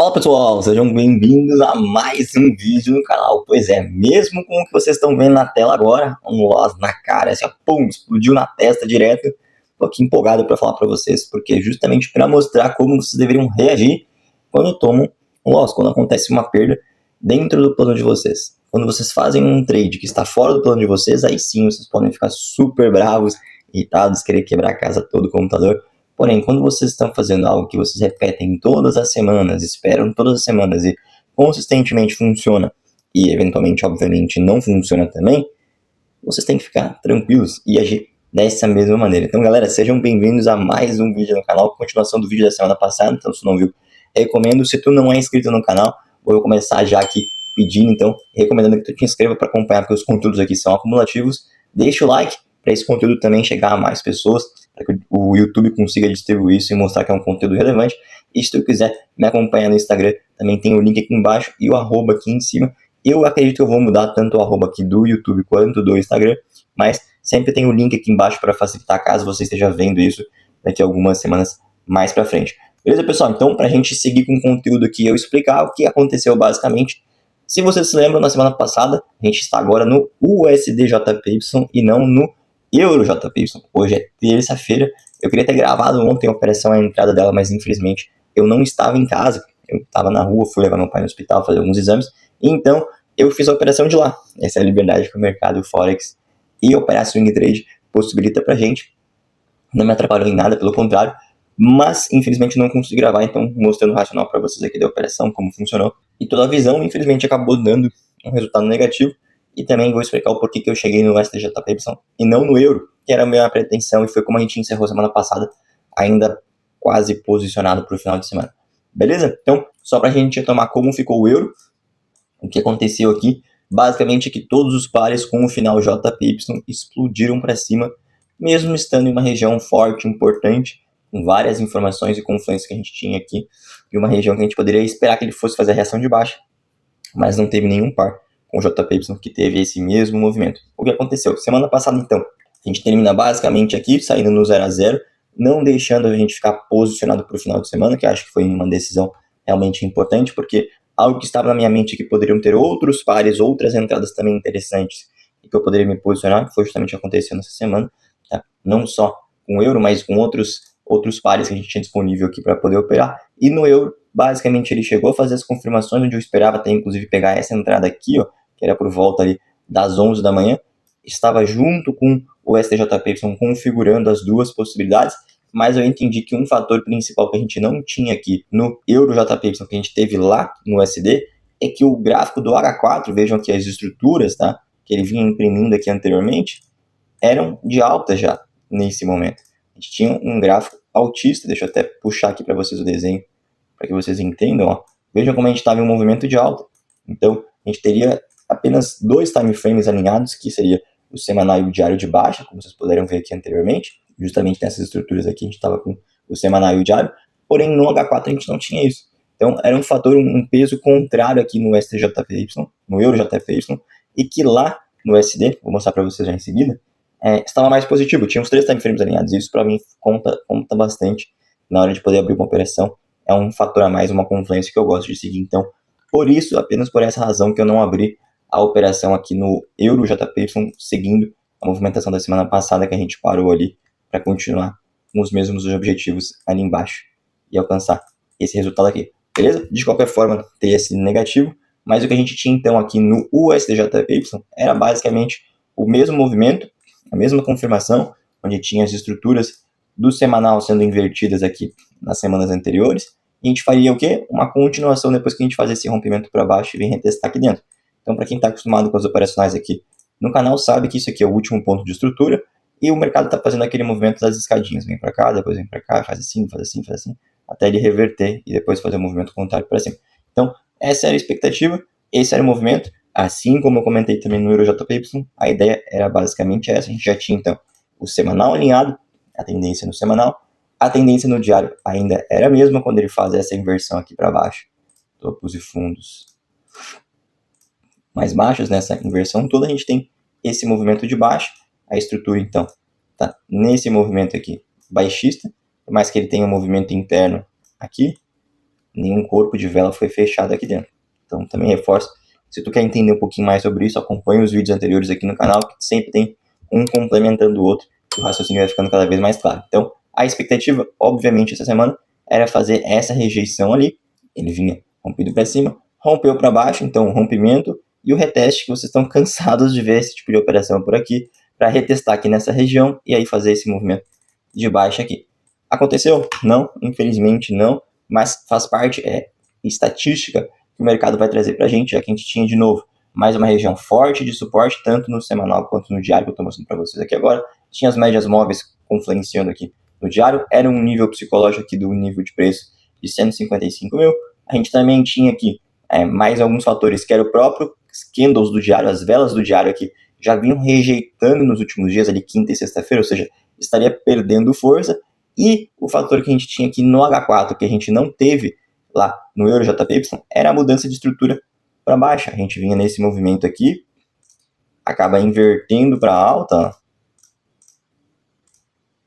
Fala pessoal, sejam bem-vindos a mais um vídeo no canal. Pois é, mesmo com o que vocês estão vendo na tela agora, um loss na cara, assim, pum, explodiu na testa direto. Tô aqui empolgado para falar para vocês, porque justamente para mostrar como vocês deveriam reagir quando tomam um loss, quando acontece uma perda dentro do plano de vocês. Quando vocês fazem um trade que está fora do plano de vocês, aí sim vocês podem ficar super bravos, irritados, querer quebrar a casa todo o computador. Porém, quando vocês estão fazendo algo que vocês repetem todas as semanas, esperam todas as semanas e consistentemente funciona, e eventualmente, obviamente, não funciona também, vocês têm que ficar tranquilos e agir dessa mesma maneira. Então, galera, sejam bem-vindos a mais um vídeo no canal, continuação do vídeo da semana passada. Então, se tu não viu, recomendo. Se tu não é inscrito no canal, vou começar já aqui pedindo, então, recomendando que tu te inscreva para acompanhar, porque os conteúdos aqui são acumulativos. Deixa o like para esse conteúdo também chegar a mais pessoas, para que o YouTube consiga distribuir isso e mostrar que é um conteúdo relevante. E se tu quiser me acompanhar no Instagram, também tem o link aqui embaixo e o arroba aqui em cima. Eu acredito que eu vou mudar tanto o arroba aqui do YouTube quanto do Instagram, mas sempre tem o link aqui embaixo para facilitar caso você esteja vendo isso daqui a algumas semanas mais para frente. Beleza, pessoal? Então, para a gente seguir com o conteúdo aqui, eu explicar o que aconteceu basicamente. Se vocês se lembram, na semana passada, a gente está agora no USDJPY e não no EuroJPY. Hoje é terça-feira. Eu queria ter gravado ontem a operação, a entrada dela, mas infelizmente eu não estava em casa. Eu estava na rua, fui levar meu pai no hospital, fazer alguns exames. Então, eu fiz a operação de lá. Essa é a liberdade que o mercado Forex e operar swing trade possibilita pra gente. Não me atrapalhou em nada, pelo contrário. Mas, infelizmente, não consegui gravar, então mostrando o racional para vocês aqui da operação, como funcionou. E toda a visão, infelizmente, acabou dando um resultado negativo. E também vou explicar o porquê que eu cheguei no STJPY e não no euro, que era a minha pretensão e foi como a gente encerrou semana passada, ainda quase posicionado para o final de semana. Beleza? Então, só para a gente retomar como ficou o euro, o que aconteceu aqui, basicamente é que todos os pares com o final JPY explodiram para cima, mesmo estando em uma região forte, importante, com várias informações e confluências que a gente tinha aqui, e uma região que a gente poderia esperar que ele fosse fazer a reação de baixa, mas não teve nenhum par com o JPY que teve esse mesmo movimento. O que aconteceu? Semana passada, então, a gente termina basicamente aqui, saindo no 0 a 0, não deixando a gente ficar posicionado para o final de semana, que eu acho que foi uma decisão realmente importante, porque algo que estava na minha mente é que poderiam ter outros pares, outras entradas também interessantes, e que eu poderia me posicionar, que foi justamente o que aconteceu nessa semana, tá? Não só com o euro, mas com outros pares que a gente tinha disponível aqui para poder operar. E no euro, basicamente, ele chegou a fazer as confirmações, onde eu esperava até, inclusive, pegar essa entrada aqui, ó, que era por volta ali das 11 da manhã, estava junto com o STJPY configurando as duas possibilidades, mas eu entendi que um fator principal que a gente não tinha aqui no EuroJPY, que a gente teve lá no USD, é que o gráfico do H4, vejam aqui as estruturas, tá, que ele vinha imprimindo aqui anteriormente, eram de alta já nesse momento. A gente tinha um gráfico altista, deixa eu até puxar aqui para vocês o desenho, para que vocês entendam, ó. Vejam como a gente estava em um movimento de alta. Então, a gente teria apenas dois time frames alinhados, que seria o semanal e o diário de baixa, como vocês puderam ver aqui anteriormente. Justamente nessas estruturas aqui, a gente estava com o semanal e o diário. Porém, no H4 a gente não tinha isso. Então, era um fator, um peso contrário aqui no STJPY, no EuroJPY, e que lá no SD, vou mostrar para vocês já em seguida, estava mais positivo. Tinha uns 3 time frames alinhados. Isso, para mim, conta bastante na hora de poder abrir uma operação. É um fator a mais, uma confluência que eu gosto de seguir. Então, por isso, apenas por essa razão que eu não abri a operação aqui no EuroJPY, seguindo a movimentação da semana passada, que a gente parou ali para continuar com os mesmos objetivos ali embaixo e alcançar esse resultado aqui. Beleza? De qualquer forma, teria sido negativo, mas o que a gente tinha então aqui no USDJPY era basicamente o mesmo movimento, a mesma confirmação, onde tinha as estruturas do semanal sendo invertidas aqui nas semanas anteriores, e a gente faria o quê? Uma continuação depois que a gente faz esse rompimento para baixo e vem retestar aqui dentro. Então, para quem está acostumado com as operacionais aqui no canal, sabe que isso aqui é o último ponto de estrutura e o mercado está fazendo aquele movimento das escadinhas. Vem para cá, depois vem para cá, faz assim, faz assim, faz assim, até ele reverter e depois fazer o movimento contrário para cima. Então, essa era a expectativa, esse era o movimento. Assim como eu comentei também no EuroJPY, a ideia era basicamente essa. A gente já tinha, então, o semanal alinhado, a tendência no semanal, a tendência no diário ainda era a mesma quando ele faz essa inversão aqui para baixo, topos e fundos mais baixos, nessa inversão toda, a gente tem esse movimento de baixo, a estrutura então tá nesse movimento aqui baixista, por mais que ele tenha um movimento interno aqui, nenhum corpo de vela foi fechado aqui dentro. Então também reforço, se tu quer entender um pouquinho mais sobre isso, acompanha os vídeos anteriores aqui no canal, que sempre tem um complementando o outro, e o raciocínio vai ficando cada vez mais claro. Então, a expectativa, obviamente, essa semana, era fazer essa rejeição ali, ele vinha rompido para cima, rompeu para baixo, então o rompimento e o reteste, que vocês estão cansados de ver esse tipo de operação por aqui, para retestar aqui nessa região e aí fazer esse movimento de baixa aqui. Aconteceu? Não, infelizmente não, mas faz parte, estatística que o mercado vai trazer para a gente, já que a gente tinha de novo mais uma região forte de suporte, tanto no semanal quanto no diário, que eu estou mostrando para vocês aqui agora. Tinha as médias móveis confluenciando aqui no diário, era um nível psicológico aqui do nível de preço de 155 mil. A gente também tinha aqui mais alguns fatores, que era o próprio candles do diário, as velas do diário aqui, já vinham rejeitando nos últimos dias, ali quinta e sexta-feira, ou seja, estaria perdendo força. E o fator que a gente tinha aqui no H4, que a gente não teve lá no Euro JPY, era a mudança de estrutura para baixa. A gente vinha nesse movimento aqui, acaba invertendo para alta,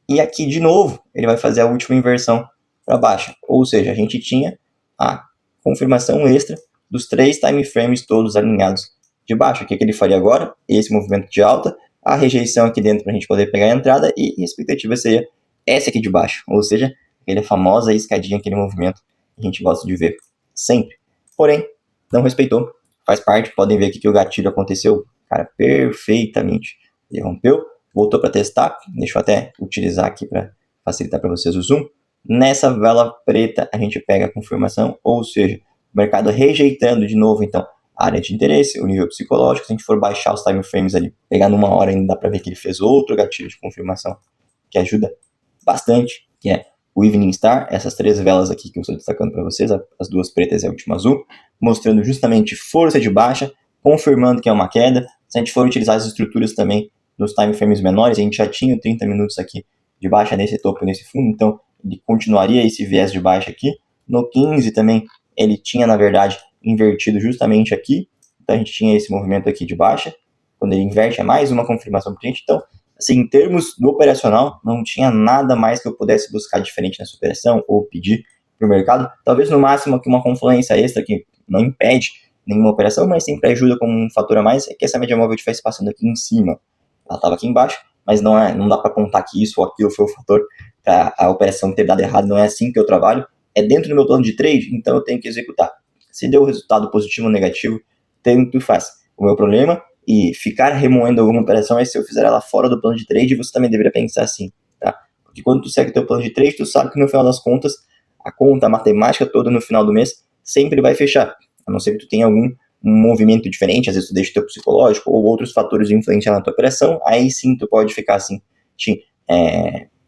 e aqui de novo ele vai fazer a última inversão para baixa. Ou seja, a gente tinha a confirmação extra dos 3 time frames todos alinhados de baixo. O que ele faria agora? Esse movimento de alta, a rejeição aqui dentro para a gente poder pegar a entrada, e a expectativa seria essa aqui de baixo. Ou seja, aquela famosa escadinha, aquele movimento que a gente gosta de ver sempre. Porém, não respeitou, faz parte. Podem ver aqui que o gatilho aconteceu, cara, perfeitamente. Ele rompeu, voltou para testar. Deixa eu até utilizar aqui para facilitar para vocês o zoom. Nessa vela preta a gente pega a confirmação, ou seja, o mercado rejeitando de novo, então, a área de interesse, o nível psicológico. Se a gente for baixar os time frames ali, pegar numa hora, ainda dá para ver que ele fez outro gatilho de confirmação, que ajuda bastante, que é o Evening Star, essas 3 velas aqui que eu estou destacando para vocês, as 2 pretas e a última azul, mostrando justamente força de baixa, confirmando que é uma queda. Se a gente for utilizar as estruturas também nos time frames menores, a gente já tinha 30 minutos aqui de baixa nesse topo, nesse fundo, então ele continuaria esse viés de baixa aqui. No 15 também, ele tinha, na verdade, invertido justamente aqui, então a gente tinha esse movimento aqui de baixa. Quando ele inverte, é mais uma confirmação para a gente. Então, assim, em termos do operacional, não tinha nada mais que eu pudesse buscar diferente nessa operação ou pedir para o mercado. Talvez no máximo aqui uma confluência extra que não impede nenhuma operação, mas sempre ajuda como um fator a mais, é que essa média móvel estivesse passando aqui em cima. Ela estava aqui embaixo, mas não dá para contar que isso ou aquilo foi o fator para a operação ter dado errado. Não é assim que eu trabalho. É dentro do meu plano de trade, então eu tenho que executar. Se deu resultado positivo ou negativo, tanto faz. O meu problema e ficar remoendo alguma operação é se eu fizer ela fora do plano de trade. Você também deveria pensar assim, tá? Porque quando tu segue o teu plano de trade, tu sabe que no final das contas, a conta, a matemática toda no final do mês sempre vai fechar. A não ser que tu tenha algum movimento diferente, às vezes tu deixa o teu psicológico ou outros fatores influenciar na tua operação, aí sim tu pode ficar assim,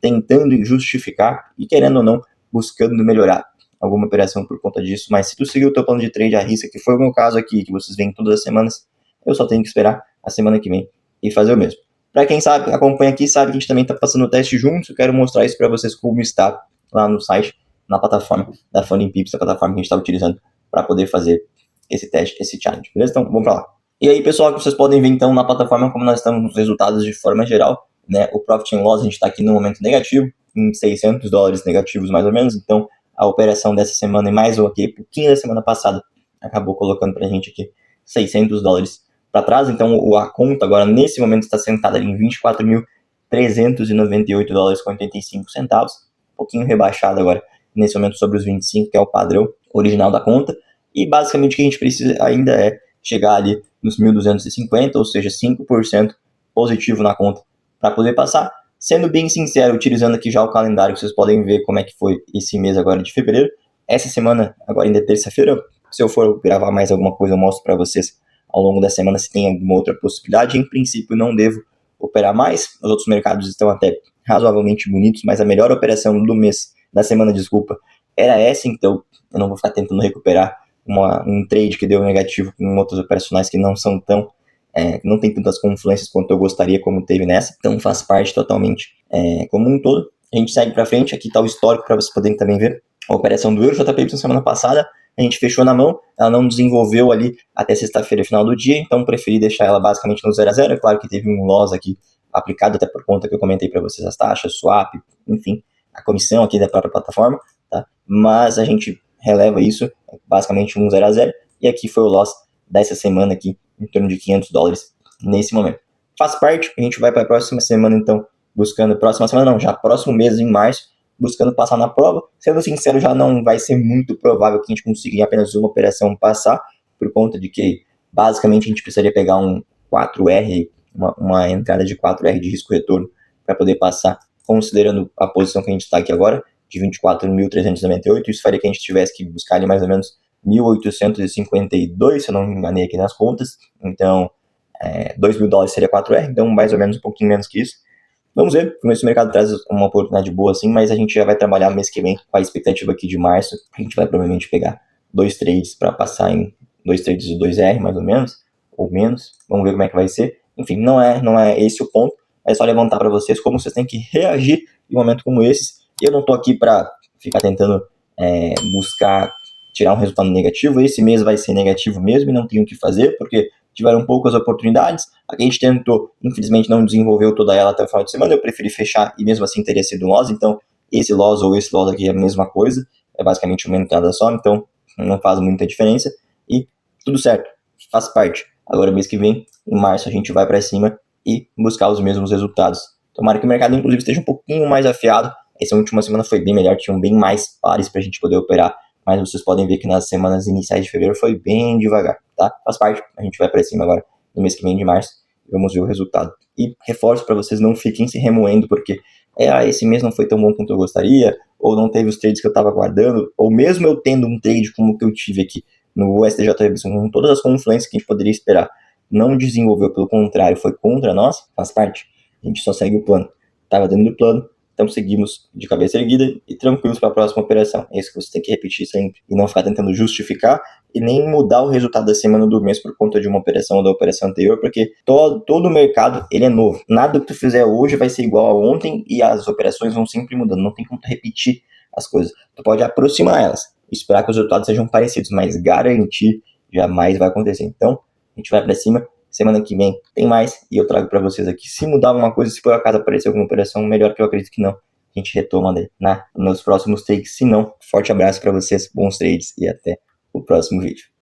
tentando justificar e querendo ou não, buscando melhorar alguma operação por conta disso. Mas se tu seguir o teu plano de trade à risca, que foi o meu caso aqui, que vocês veem todas as semanas, eu só tenho que esperar a semana que vem e fazer o mesmo. Para quem sabe, acompanha aqui, sabe que a gente também está passando o teste juntos. Eu quero mostrar isso para vocês como está lá no site, na plataforma da Funding Pips, a plataforma que a gente está utilizando para poder fazer esse teste, esse challenge, beleza? Então, vamos para lá. E aí, pessoal, que vocês podem ver então na plataforma como nós estamos nos resultados de forma geral, né? O Profit and Loss, a gente está aqui no momento negativo, em $600 negativos mais ou menos. Então, a operação dessa semana e mais um aqui, pouquinho da semana passada, acabou colocando para a gente aqui $600 para trás. Então, a conta agora, nesse momento, está sentada ali em $24.398,85, um pouquinho rebaixado agora, nesse momento, sobre os 25, que é o padrão original da conta. E, basicamente, o que a gente precisa ainda é chegar ali nos 1.250, ou seja, 5% positivo na conta para poder passar. Sendo bem sincero, utilizando aqui já o calendário, vocês podem ver como é que foi esse mês agora de fevereiro. Essa semana, agora ainda é terça-feira, se eu for gravar mais alguma coisa, eu mostro para vocês ao longo da semana se tem alguma outra possibilidade. Em princípio, não devo operar mais. Os outros mercados estão até razoavelmente bonitos, mas a melhor operação do mês, da semana, desculpa, era essa. Então, eu não vou ficar tentando recuperar um trade que deu negativo com outras operacionais que não são tão, não tem tantas confluências quanto eu gostaria, como teve nessa. Então, faz parte totalmente como um todo. A gente segue para frente. Aqui está o histórico para vocês poderem também ver. A operação do Euro JPY semana passada, a gente fechou na mão, ela não desenvolveu ali até sexta-feira, final do dia, então preferi deixar ela basicamente no 0 a 0. É claro que teve um loss aqui aplicado, até por conta que eu comentei para vocês as taxas, swap, enfim, a comissão aqui da própria plataforma, tá? Mas a gente releva isso, basicamente um 0 a 0, e aqui foi o loss dessa semana aqui, em torno de $500 nesse momento. Faz parte, a gente vai para a próxima semana então, buscando, próxima semana não, já próximo mês em março, buscando passar na prova. Sendo sincero, já não vai ser muito provável que a gente consiga em apenas uma operação passar, por conta de que basicamente a gente precisaria pegar um 4R, uma entrada de 4R de risco-retorno para poder passar, considerando a posição que a gente está aqui agora, de 24.398, isso faria que a gente tivesse que buscar ali mais ou menos 1.852, se eu não me enganei aqui nas contas, então $2.000 seria 4R, então mais ou menos um pouquinho menos que isso. Vamos ver, como esse mercado traz uma oportunidade boa assim, mas a gente já vai trabalhar mês que vem com a expectativa aqui de março, a gente vai provavelmente pegar 2 trades para passar em 2 trades de 2R mais ou menos, ou menos, vamos ver como é que vai ser. Enfim, não é esse o ponto, é só levantar para vocês como vocês têm que reagir em um momento como esses. E eu não estou aqui para ficar tentando buscar tirar um resultado negativo. Esse mês vai ser negativo mesmo e não tenho o que fazer, porque tiveram poucas oportunidades. A gente tentou, infelizmente não desenvolveu toda ela até o final de semana, eu preferi fechar e mesmo assim teria sido um loss, então esse loss ou esse loss aqui é a mesma coisa, é basicamente uma entrada só, então não faz muita diferença e tudo certo, faz parte. Agora mês que vem, em março, a gente vai para cima e buscar os mesmos resultados. Tomara que o mercado inclusive esteja um pouquinho mais afiado. Essa última semana foi bem melhor, tinham bem mais pares para a gente poder operar, mas vocês podem ver que nas semanas iniciais de fevereiro foi bem devagar, tá? Faz parte, a gente vai para cima agora no mês que vem de março e vamos ver o resultado. E reforço para vocês não fiquem se remoendo porque esse mês não foi tão bom quanto eu gostaria, ou não teve os trades que eu estava aguardando, ou mesmo eu tendo um trade como o que eu tive aqui no STJB, com todas as confluências que a gente poderia esperar, não desenvolveu, pelo contrário, foi contra nós, faz parte. A gente só segue o plano. Estava dentro do plano, então seguimos de cabeça erguida e tranquilos para a próxima operação. É isso que você tem que repetir sempre e não ficar tentando justificar e nem mudar o resultado da semana do mês por conta de uma operação ou da operação anterior, porque todo o mercado ele é novo. Nada que tu fizer hoje vai ser igual a ontem e as operações vão sempre mudando. Não tem como tu repetir as coisas. Tu pode aproximar elas, esperar que os resultados sejam parecidos, mas garantir jamais vai acontecer. Então, a gente vai para cima. Semana que vem tem mais e eu trago para vocês aqui. Se mudar alguma coisa, se por acaso aparecer alguma operação, melhor, que eu acredito que não, a gente retoma nos próximos takes. Se não, forte abraço para vocês, bons trades e até o próximo vídeo.